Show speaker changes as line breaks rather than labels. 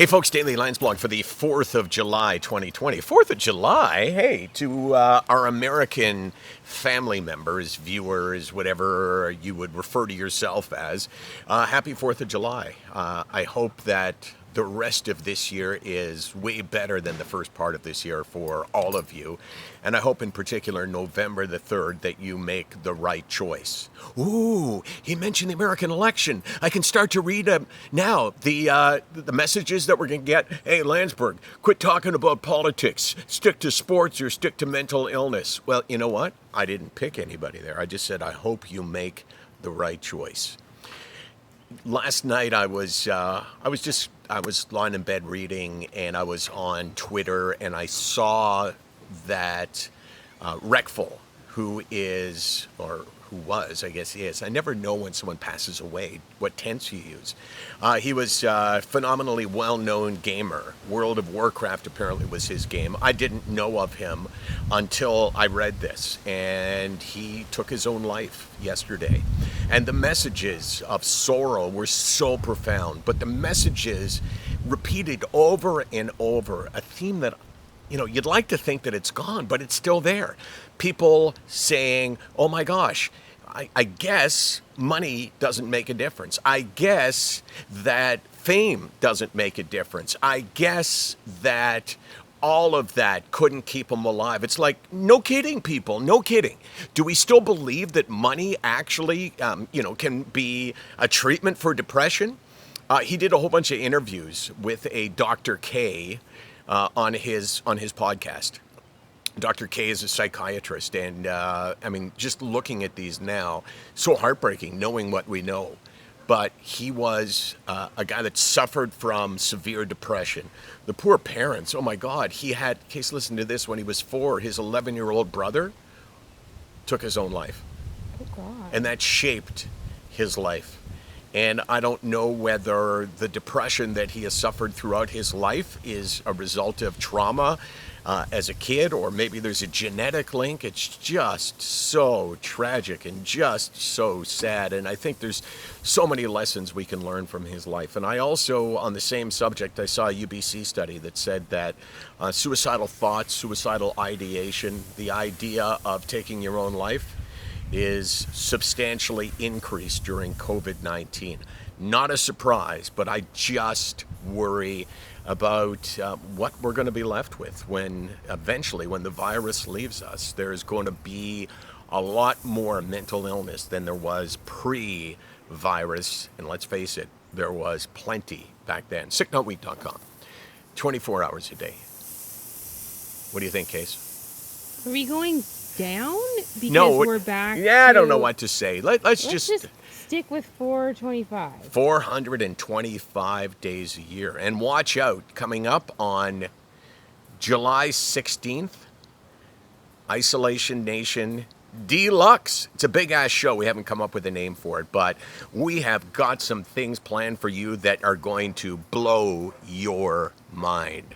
Hey folks, Daily Landsblog for the 4th of July 2020. 4th of July, hey, to our American family members, viewers, whatever you would refer to yourself as, happy 4th of July. I hope that the rest of this year is way better than the first part of this year for all of you. And I hope in particular November the 3rd that you make the right choice. Ooh, he mentioned the American election. I can start to read now the messages that we're going to get. Hey, Landsberg, quit talking about politics. Stick to sports or stick to mental illness. Well, you know what? I didn't pick anybody there. I just said I hope you make the right choice. Last night I was lying in bed reading, and I was on Twitter, and I saw that Reckful, who was, I guess he is. I never know when someone passes away, what tense you use. He was a phenomenally well-known gamer. World of Warcraft apparently was his game. I didn't know of him until I read this, and he took his own life yesterday. And the messages of sorrow were so profound, but the messages repeated over and over, a theme that, you know, you'd like to think that it's gone, but it's still there. People saying, oh my gosh, I guess money doesn't make a difference. I guess that fame doesn't make a difference. I guess that all of that couldn't keep him alive. It's like, no kidding, people, no kidding. Do we still believe that money actually, can be a treatment for depression? He did a whole bunch of interviews with a Dr. K on his podcast. Dr. K is a psychiatrist, and just looking at these now, so heartbreaking knowing what we know. But he was a guy that suffered from severe depression. The poor parents, oh my God, Case, listen to this, when he was 4, his 11-year-old brother took his own life.
Oh God.
And that shaped his life. And I don't know whether the depression that he has suffered throughout his life is a result of trauma as a kid, or maybe there's a genetic link. It's just so tragic and just so sad. And I think there's so many lessons we can learn from his life. And I also, on the same subject, I saw a UBC study that said that suicidal thoughts, suicidal ideation, the idea of taking your own life, is substantially increased during COVID-19. Not a surprise, but I just worry about what we're going to be left with when the virus leaves us. There's going to be a lot more mental illness than there was pre-virus, and let's face it, there was plenty back then. SickNotWeak.com, 24 hours a day. What do you think, Case?
Are we going down? Because
no,
we're back.
Yeah, I don't know what to say. Let's just
stick with 425.
425 days a year. And watch out, coming up on July 16th, Isolation Nation Deluxe. It's a big-ass show. We haven't come up with a name for it, but we have got some things planned for you that are going to blow your mind.